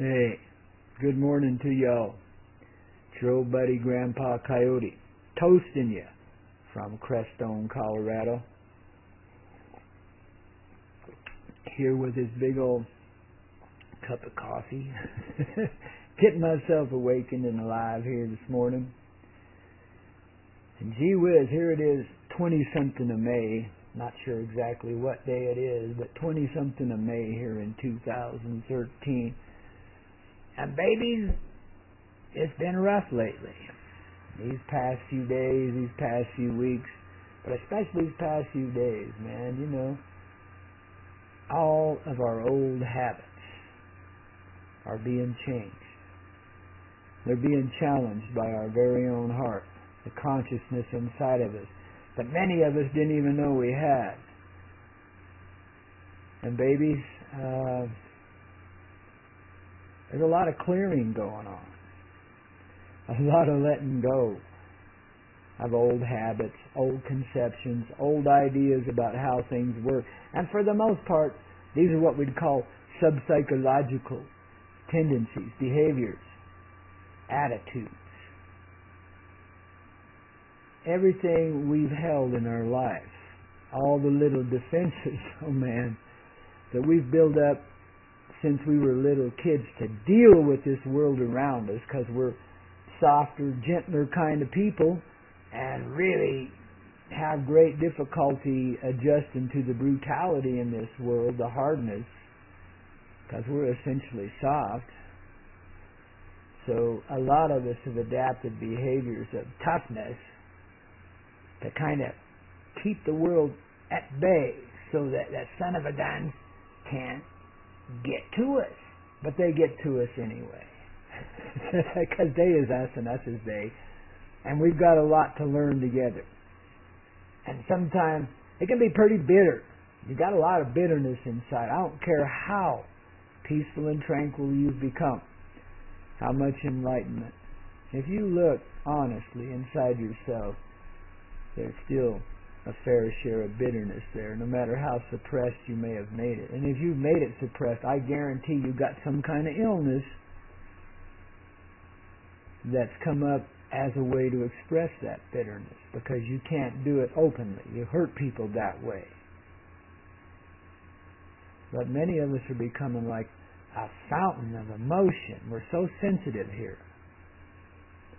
Hey, good morning to y'all. It's your old buddy Grandpaw Koyote, toasting you from Crestone, Colorado. Here with this big old cup of coffee. Getting myself awakened and alive here this morning. And gee whiz, here it is, 20-something of May. Not sure exactly what day it is, but 20-something of May here in 2013. And babies, it's been rough lately. These past few days, these past few weeks, but especially these past few days, man, you know, all of our old habits are being changed. They're being challenged by our very own heart, the consciousness inside of us that many of us didn't even know we had. And babies, there's a lot of clearing going on. A lot of letting go of old habits, old conceptions, old ideas about how things work. And for the most part, these are what we'd call sub-psychological tendencies, behaviors, attitudes. Everything we've held in our life, all the little defenses, oh man, that we've built up since we were little kids to deal with this world around us, because we're softer, gentler kind of people and really have great difficulty adjusting to the brutality in this world, the hardness, because we're essentially soft. So a lot of us have adapted behaviors of toughness to kind of keep the world at bay so that that son of a gun can't get to us. But they get to us anyway. Because they is us and us is they. And we've got a lot to learn together. And sometimes it can be pretty bitter. You've got a lot of bitterness inside. I don't care how peaceful and tranquil you've become, how much enlightenment. If you look honestly inside yourself, there's still a fair share of bitterness there, no matter how suppressed you may have made it. And if you've made it suppressed, I guarantee you've got some kind of illness that's come up as a way to express that bitterness, because you can't do it openly. You hurt people that way. But many of us are becoming like a fountain of emotion. We're so sensitive here.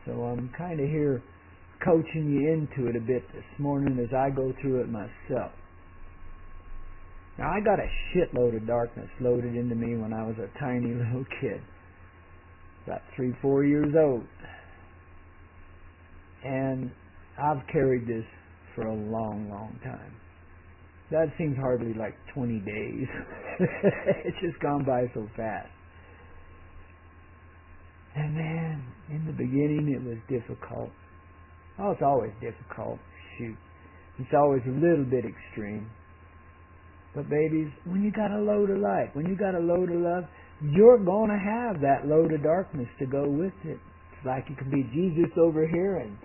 So I'm kind of here coaching you into it a bit this morning as I go through it myself. Now, I got a shitload of darkness loaded into me when I was a tiny little kid, about 3-4 years old. And I've carried this for a long, long time. That seems hardly like 20 days. It's just gone by so fast. And man, in the beginning it was difficult. Oh, it's always difficult. Shoot. It's always a little bit extreme. But babies, when you got a load of light, when you got a load of love, you're going to have that load of darkness to go with it. It's like you can be Jesus over here and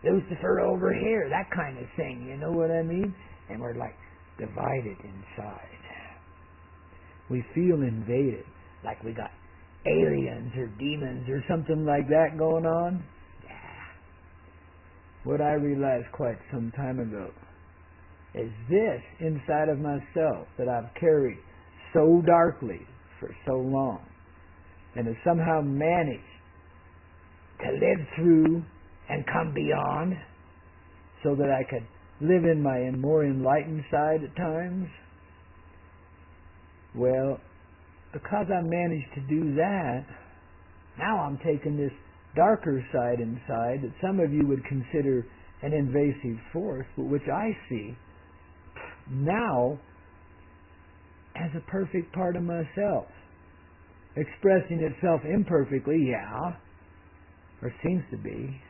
Lucifer over here, that kind of thing. You know what I mean? And we're like divided inside. We feel invaded, like we got aliens or demons or something like that going on. What I realized quite some time ago is this inside of myself that I've carried so darkly for so long, and have somehow managed to live through and come beyond so that I could live in my more enlightened side at times. Well, because I managed to do that, now I'm taking this darker side inside that some of you would consider an invasive force, but which I see now as a perfect part of myself, expressing itself imperfectly, yeah, or seems to be.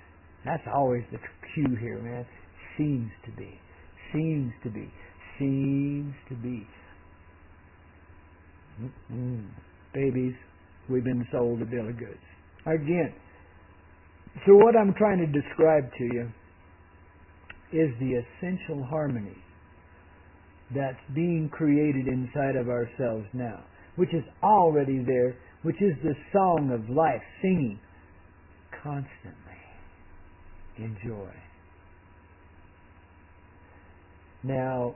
That's always the cue here, man. Seems to be, seems to be, seems to be. Babies, we've been sold a bill of goods. Again, so what I'm trying to describe to you is the essential harmony that's being created inside of ourselves now. which is already there, which is the song of life, singing constantly in joy. Now,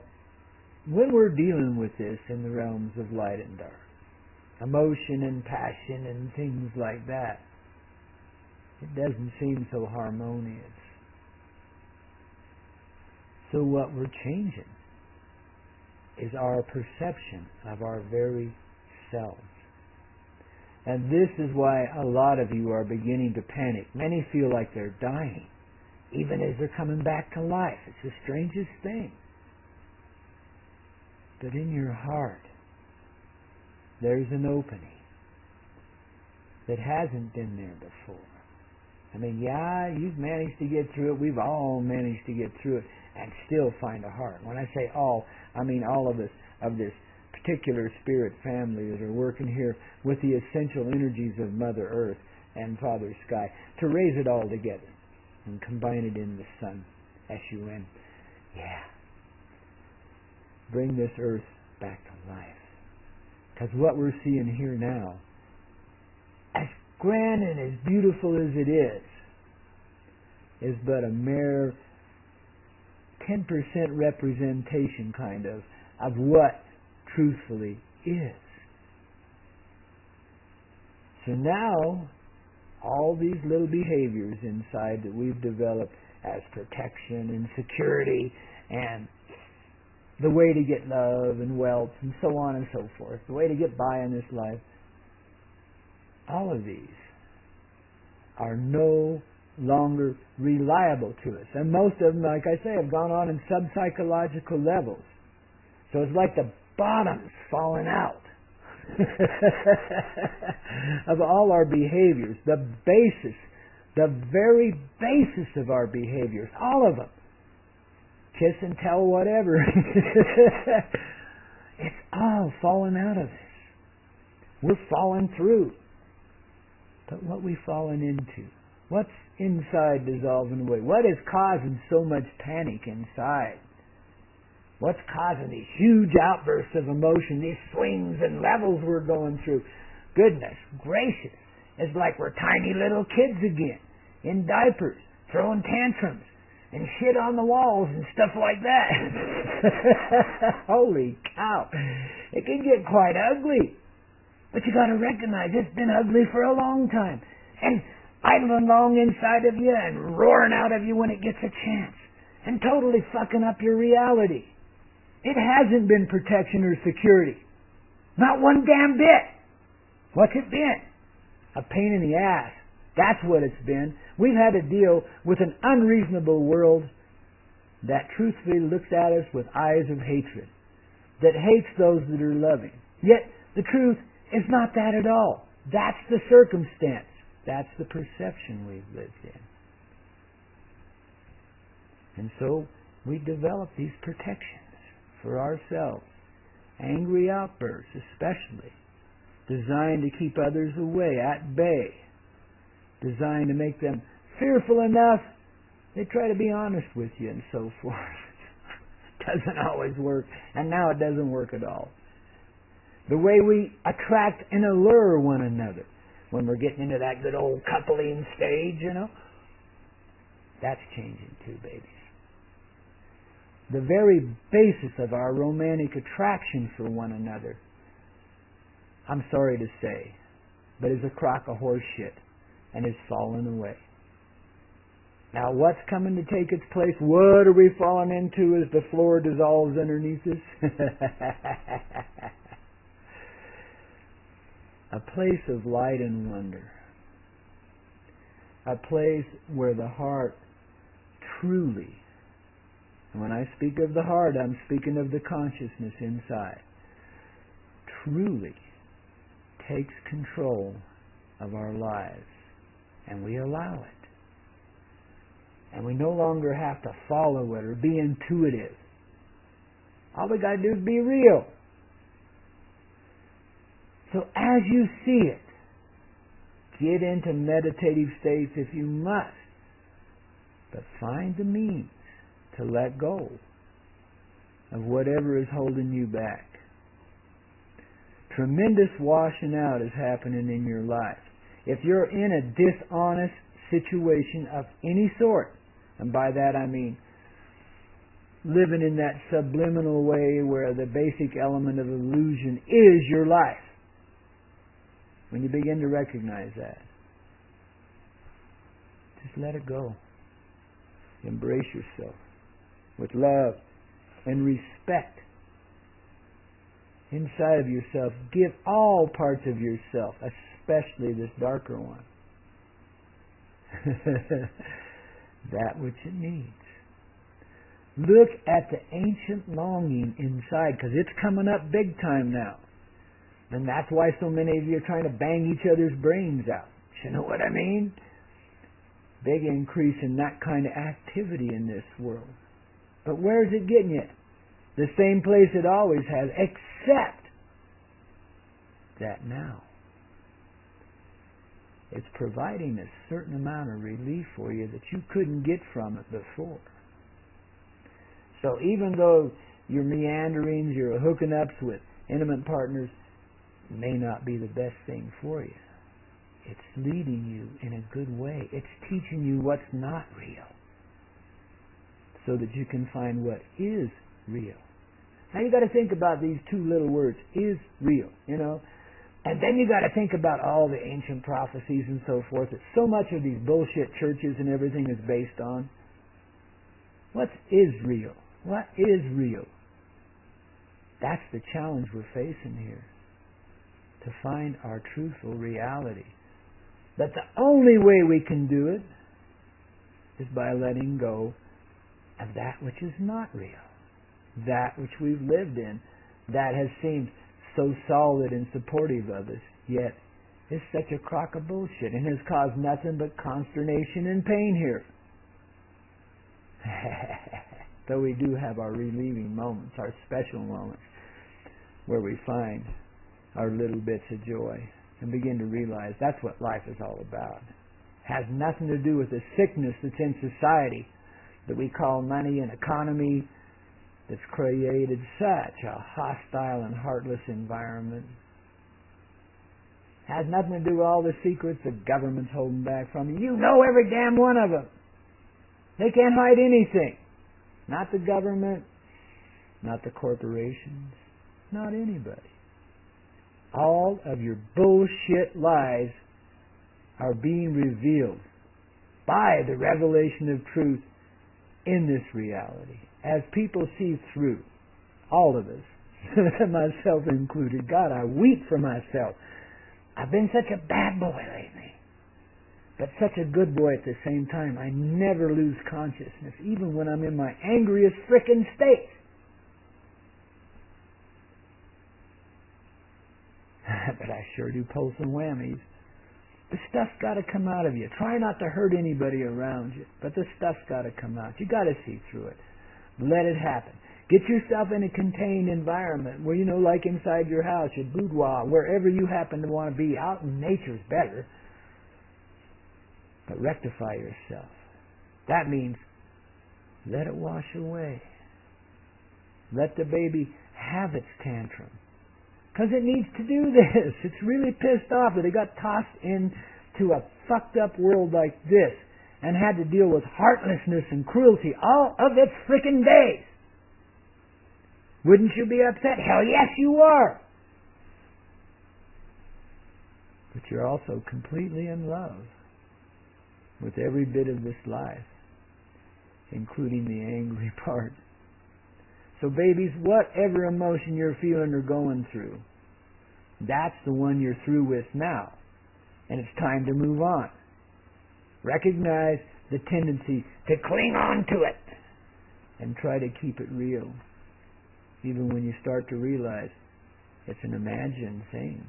when we're dealing with this in the realms of light and dark, emotion and passion and things like that, it doesn't seem so harmonious. So what we're changing is our perception of our very selves. And this is why a lot of you are beginning to panic. Many feel like they're dying, even as they're coming back to life. It's the strangest thing. But in your heart, there's an opening that hasn't been there before. I mean, yeah, you've managed to get through it. We've all managed to get through it and still find a heart. When I say all, I mean all of us, of this particular spirit family that are working here with the essential energies of Mother Earth and Father Sky to raise it all together and combine it in the Sun, S-U-N. Yeah. Bring this earth back to life. Because what we're seeing here now, as grand and as beautiful as it is but a mere 10% representation, kind of what truthfully is. So now, all these little behaviors inside that we've developed as protection and security and the way to get love and wealth and so on and so forth, the way to get by in this life, all of these are no longer reliable to us. And most of them, like I say, have gone on in sub-psychological levels. So it's like the bottom's fallen out of all our behaviors. The basis, the very basis of our behaviors, all of them. Kiss and tell, whatever. It's all fallen out of us. We're falling through. But what we fallen into? What's inside dissolving away? What is causing so much panic inside? What's causing these huge outbursts of emotion, these swings and levels we're going through? Goodness gracious. It's like we're tiny little kids again, in diapers, throwing tantrums, and shit on the walls and stuff like that. Holy cow. It can get quite ugly. But you got to recognize it's been ugly for a long time. And idling along inside of you and roaring out of you when it gets a chance. And totally fucking up your reality. It hasn't been protection or security. Not one damn bit. What's it been? A pain in the ass. That's what it's been. We've had to deal with an unreasonable world that truthfully looks at us with eyes of hatred, that hates those that are loving. Yet the truth is not that at all. That's the circumstance. That's the perception we've lived in. And so we develop these protections for ourselves. Angry outbursts especially, designed to keep others away, at bay, designed to make them fearful enough they try to be honest with you and so forth. Doesn't always work, and now it doesn't work at all. The way we attract and allure one another when we're getting into that good old coupling stage, that's changing too, babies. The very basis of our romantic attraction for one another, I'm sorry to say, but is a crock of horse shit and is fallen away. Now what's coming to take its place? What are we falling into as the floor dissolves underneath us? A place of light and wonder. A place where the heart truly, and when I speak of the heart, I'm speaking of the consciousness inside, truly takes control of our lives. And we allow it. And we no longer have to follow it or be intuitive. All we got to do is be real. So as you see it, get into meditative states if you must. But find the means to let go of whatever is holding you back. Tremendous washing out is happening in your life. If you're in a dishonest situation of any sort, and by that I mean living in that subliminal way where the basic element of illusion is your life, when you begin to recognize that, just let it go. Embrace yourself with love and respect inside of yourself. Give all parts of yourself, especially this darker one, that which it needs. Look at the ancient longing inside, because it's coming up big time now. And that's why so many of you are trying to bang each other's brains out. You know what I mean? Big increase in that kind of activity in this world. But where is it getting you? The same place it always has, except that now it's providing a certain amount of relief for you that you couldn't get from it before. So even though your meanderings, your hooking ups with intimate partners may not be the best thing for you, it's leading you in a good way. It's teaching you what's not real, so that you can find what is real. Now you got to think about these two little words, is real, you know. And then you got to think about all the ancient prophecies and so forth that so much of these bullshit churches and everything is based on. What is real? What is real? That's the challenge we're facing here. To find our truthful reality. But the only way we can do it is by letting go of that which is not real. That which we've lived in, that has seemed so solid and supportive of us, yet is such a crock of bullshit and has caused nothing but consternation and pain here. Though we do have our relieving moments, our special moments, where we find our little bits of joy and begin to realize that's what life is all about. It has nothing to do with the sickness that's in society that we call money and economy, that's created such a hostile and heartless environment. It has nothing to do with all the secrets the government's holding back from you. You know every damn one of them. They can't hide anything. Not the government, not the corporations, not anybody. All of your bullshit lies are being revealed by the revelation of truth in this reality. As people see through, all of us, myself included. God, I weep for myself. I've been such a bad boy lately, but such a good boy at the same time. I never lose consciousness, even when I'm in my angriest frickin' state. But I sure do pull some whammies. The stuff's got to come out of you. Try not to hurt anybody around you, but the stuff's got to come out. You got to see through it. Let it happen. Get yourself in a contained environment where, like inside your house, your boudoir, wherever you happen to want to be. Out in nature's better. But rectify yourself. That means let it wash away. Let the baby have its tantrum. Because it needs to do this. It's really pissed off that it got tossed into a fucked up world like this and had to deal with heartlessness and cruelty all of its frickin' days. Wouldn't you be upset? Hell yes, you are. But you're also completely in love with every bit of this life, including the angry part. So babies, whatever emotion you're feeling or going through, that's the one you're through with now. And it's time to move on. Recognize the tendency to cling on to it and try to keep it real, even when you start to realize it's an imagined thing.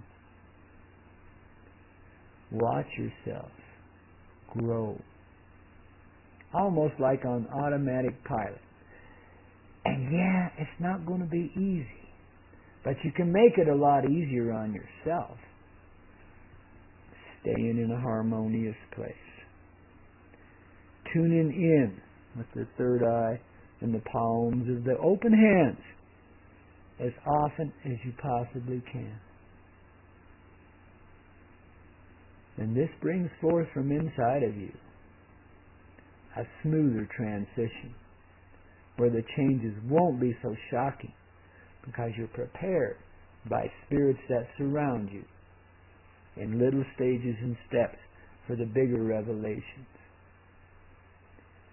Watch yourself grow, almost like on automatic pilot. And yeah, it's not going to be easy, but you can make it a lot easier on yourself. Staying in a harmonious place. Tuning in with the third eye and the palms of the open hands as often as you possibly can. And this brings forth from inside of you a smoother transition where the changes won't be so shocking because you're prepared by spirits that surround you in little stages and steps for the bigger revelations.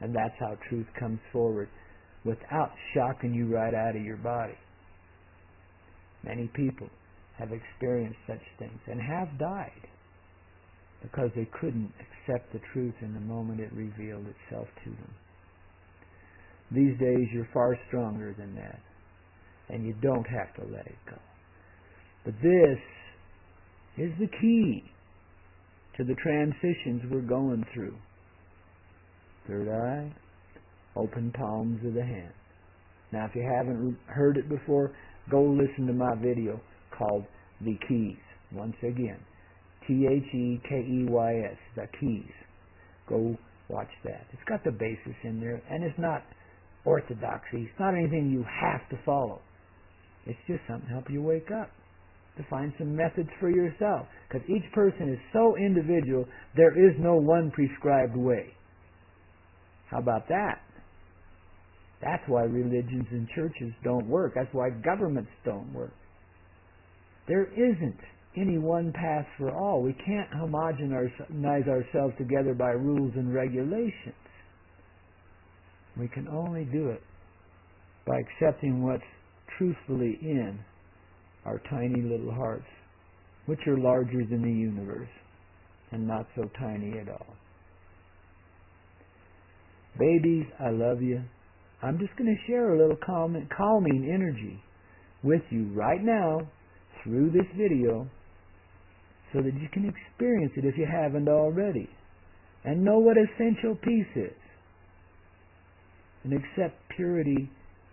And that's how truth comes forward without shocking you right out of your body. Many people have experienced such things and have died because they couldn't accept the truth in the moment it revealed itself to them. These days you're far stronger than that, and you don't have to let it go. But this is the key to the transitions we're going through. Third eye, open palms of the hand. Now if you haven't heard it before, go listen to my video called The Keys. Once again, TheKeys, The Keys. Go watch that. It's got the basis in there, and it's not orthodoxy. It's not anything you have to follow. It's just something to help you wake up, to find some methods for yourself. Because each person is so individual, there is no one prescribed way. How about that? That's why religions and churches don't work. That's why governments don't work. There isn't any one path for all. We can't homogenize ourselves together by rules and regulations. We can only do it by accepting what's truthfully in our tiny little hearts, which are larger than the universe and not so tiny at all. Babies, I love you. I'm just going to share a little calming energy with you right now through this video so that you can experience it if you haven't already and know what essential peace is and accept purity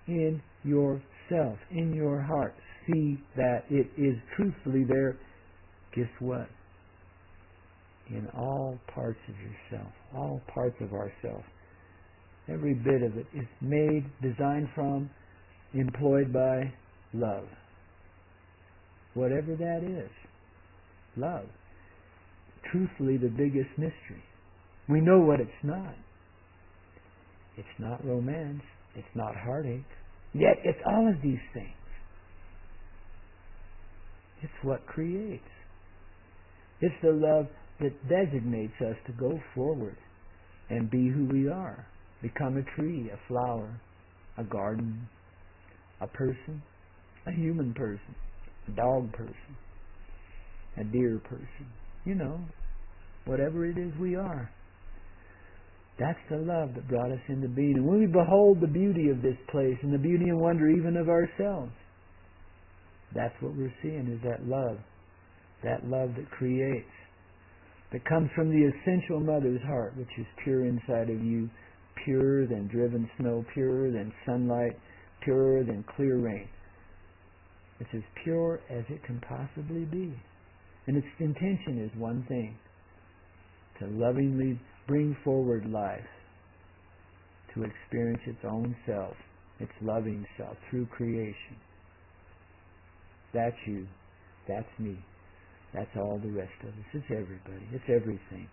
in yourself, in your heart. See that it is truthfully there. Guess what? In all parts of yourself, all parts of ourself. Every bit of it is made, designed from, employed by love. Whatever that is. Love. Truthfully, the biggest mystery. We know what it's not. It's not romance. It's not heartache. Yet it's all of these things. It's what creates. It's the love that designates us to go forward and be who we are. Become a tree, a flower, a garden, a person, a human person, a dog person, a deer person. You know, whatever it is we are. That's the love that brought us into being. And when we behold the beauty of this place and the beauty and wonder even of ourselves, that's what we're seeing, is that love that creates, that comes from the essential mother's heart, which is pure inside of you, purer than driven snow, purer than sunlight, purer than clear rain. It's as pure as it can possibly be. And its intention is one thing, to lovingly bring forward life, to experience its own self, its loving self, through creation. That's you. That's me. That's all the rest of us. It's everybody. It's everything.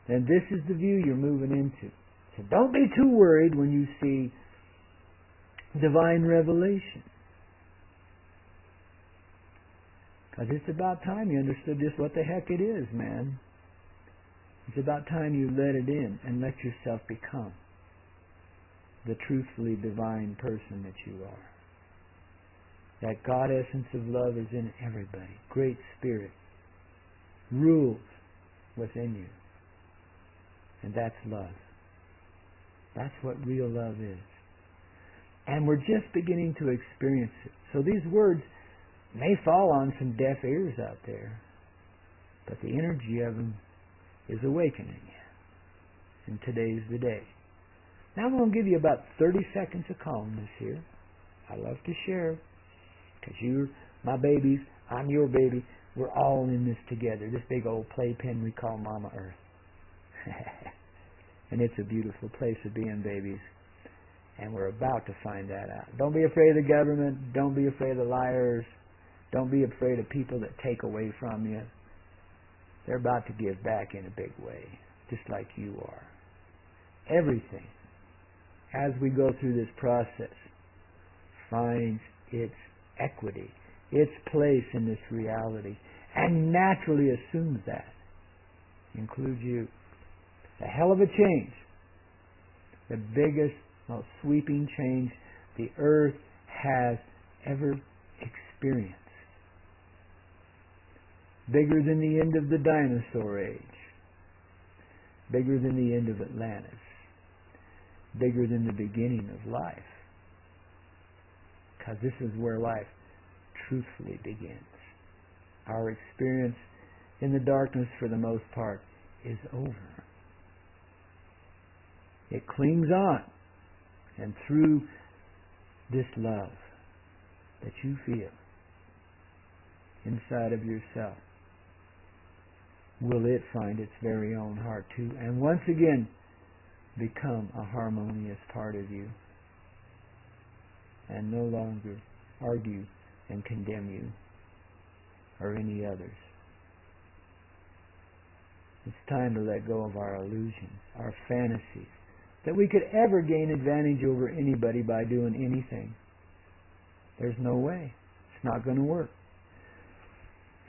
And this is the view you're moving into. So don't be too worried when you see divine revelation. Because it's about time you understood just what the heck it is, man. It's about time you let it in and let yourself become the truthfully divine person that you are. That God essence of love is in everybody. Great Spirit rules within you. And that's love. That's what real love is. And we're just beginning to experience it. So these words may fall on some deaf ears out there, but the energy of them is awakening you. And today's the day. Now I'm going to give you about 30 seconds of calmness here. I love to share, because you're my babies, I'm your baby. We're all in this together. This big old playpen we call Mama Earth. And it's a beautiful place to be in, babies. And we're about to find that out. Don't be afraid of the government. Don't be afraid of liars. Don't be afraid of people that take away from you. they're about to give back in a big way, just like you are. Everything, as we go through this process, finds its equity, its place in this reality, and naturally assumes that. Includes you. A hell of a change. The biggest, most sweeping change the earth has ever experienced. Bigger than the end of the dinosaur age. Bigger than the end of Atlantis. Bigger than the beginning of life. Because this is where life truthfully begins. Our experience in the darkness, for the most part, is over. It clings on, and through this love that you feel inside of yourself, will it find its very own heart too, and once again become a harmonious part of you, and no longer argue and condemn you or any others. It's time to let go of our illusions, our fantasies, that we could ever gain advantage over anybody by doing anything. There's no way. It's not going to work.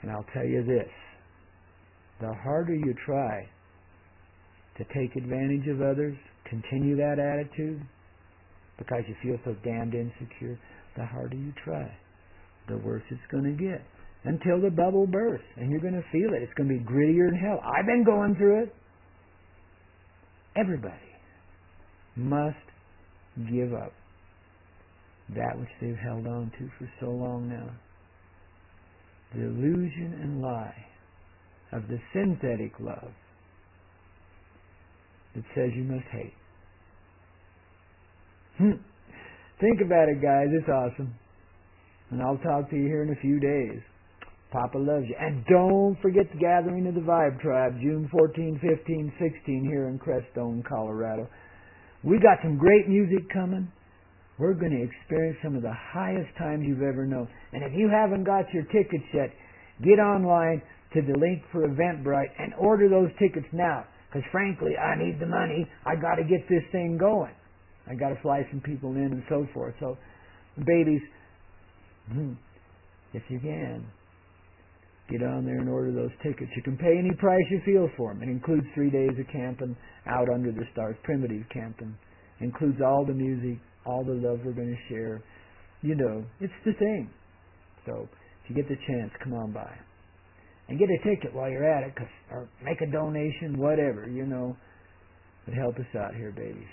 And I'll tell you this, the harder you try to take advantage of others, continue that attitude, because you feel so damned insecure, the harder you try, the worse it's going to get. Until the bubble bursts, and you're going to feel it. It's going to be grittier than hell. I've been going through it. Everybody must give up that which they've held on to for so long now. The illusion and lie of the synthetic love that says you must hate. Think about it, guys. It's awesome. And I'll talk to you here in a few days. Papa loves you. And don't forget the gathering of the Vibe Tribe, June 14, 15, 16 here in Crestone, Colorado. We got some great music coming. We're going to experience some of the highest times you've ever known. And if you haven't got your tickets yet, get online to the link for Eventbrite and order those tickets now. Because frankly, I need the money. I got to get this thing going. I got to fly some people in and so forth. So, babies, if you can, get on there and order those tickets. You can pay any price you feel for them. It includes 3 days of camping out under the stars, primitive camping. It includes all the music, all the love we're going to share. You know, it's the thing. So, if you get the chance, come on by. And get a ticket while you're at it, or make a donation, whatever, you know. But help us out here, babies.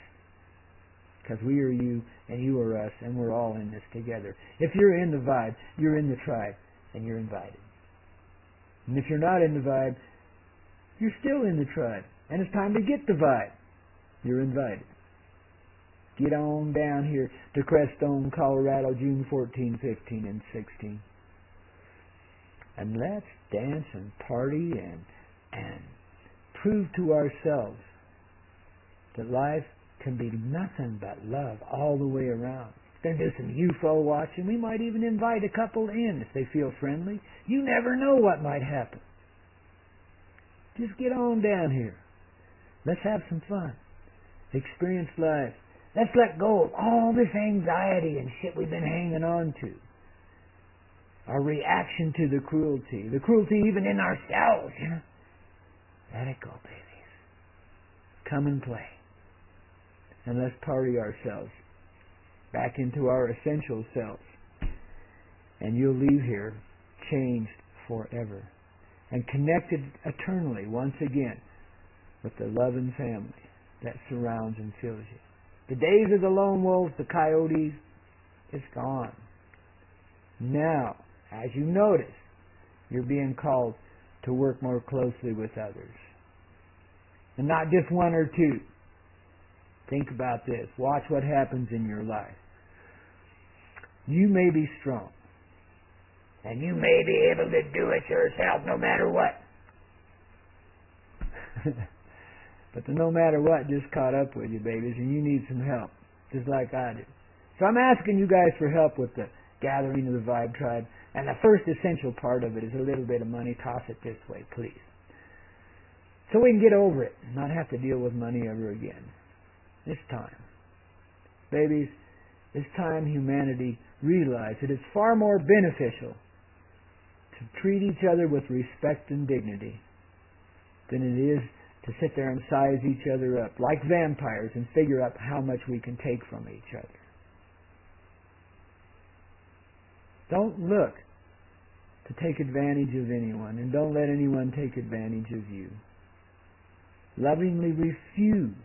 Because we are you, and you are us, and we're all in this together. If you're in the vibe, you're in the tribe, and you're invited. And if you're not in the vibe, you're still in the tribe. And it's time to get the vibe. You're invited. Get on down here to Crestone, Colorado, June 14, 15, and 16. And let's dance and party and prove to ourselves that life can be nothing but love all the way around. Then do some UFO watching. We might even invite a couple in if they feel friendly. You never know what might happen. Just get on down here. Let's have some fun. Experience life. Let's let go of all this anxiety and shit we've been hanging on to. Our reaction to the cruelty even in ourselves, you know. Let it go, babies. Come and play. And let's party ourselves back into our essential selves. And you'll leave here changed forever and connected eternally once again with the love and family that surrounds and fills you. The days of the lone wolves, the coyotes, it's gone. Now, as you notice, you're being called to work more closely with others. And not just one or two. Think about this. Watch what happens in your life. You may be strong. And you may be able to do it yourself no matter what. But the no matter what just caught up with you, babies, and you need some help, just like I do. So I'm asking you guys for help with the gathering of the Vibe Tribe. And the first essential part of it is a little bit of money. Toss it this way, please. So we can get over it and not have to deal with money ever again. It's time. Babies, it's time humanity realized that it's far more beneficial to treat each other with respect and dignity than it is to sit there and size each other up like vampires and figure out how much we can take from each other. Don't look to take advantage of anyone, and don't let anyone take advantage of you. Lovingly refuse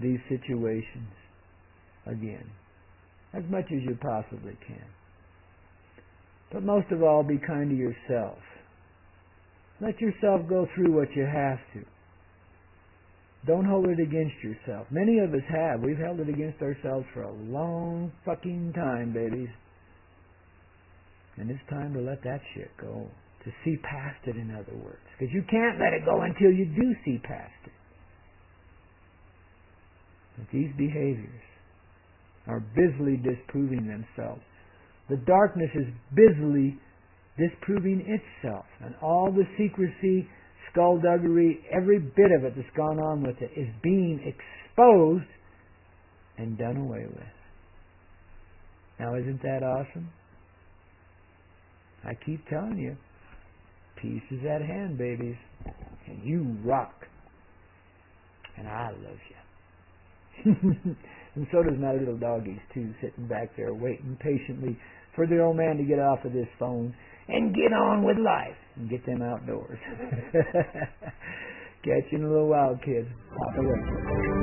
these situations again, as much as you possibly can. But most of all, be kind to yourself. Let yourself go through what you have to. Don't hold it against yourself. Many of us have. We've held it against ourselves for a long fucking time, babies. And it's time to let that shit go. To see past it, in other words. Because you can't let it go until you do see past it. But these behaviors are busily disproving themselves. The darkness is busily disproving itself. And all the secrecy, skullduggery, every bit of it that's gone on with it is being exposed and done away with. Now, isn't that awesome? I keep telling you, peace is at hand, babies. And you rock. And I love you. And so does my little doggies, too, sitting back there waiting patiently for the old man to get off of this phone and get on with life and get them outdoors. Catch you in a little while, kids. Pop it up.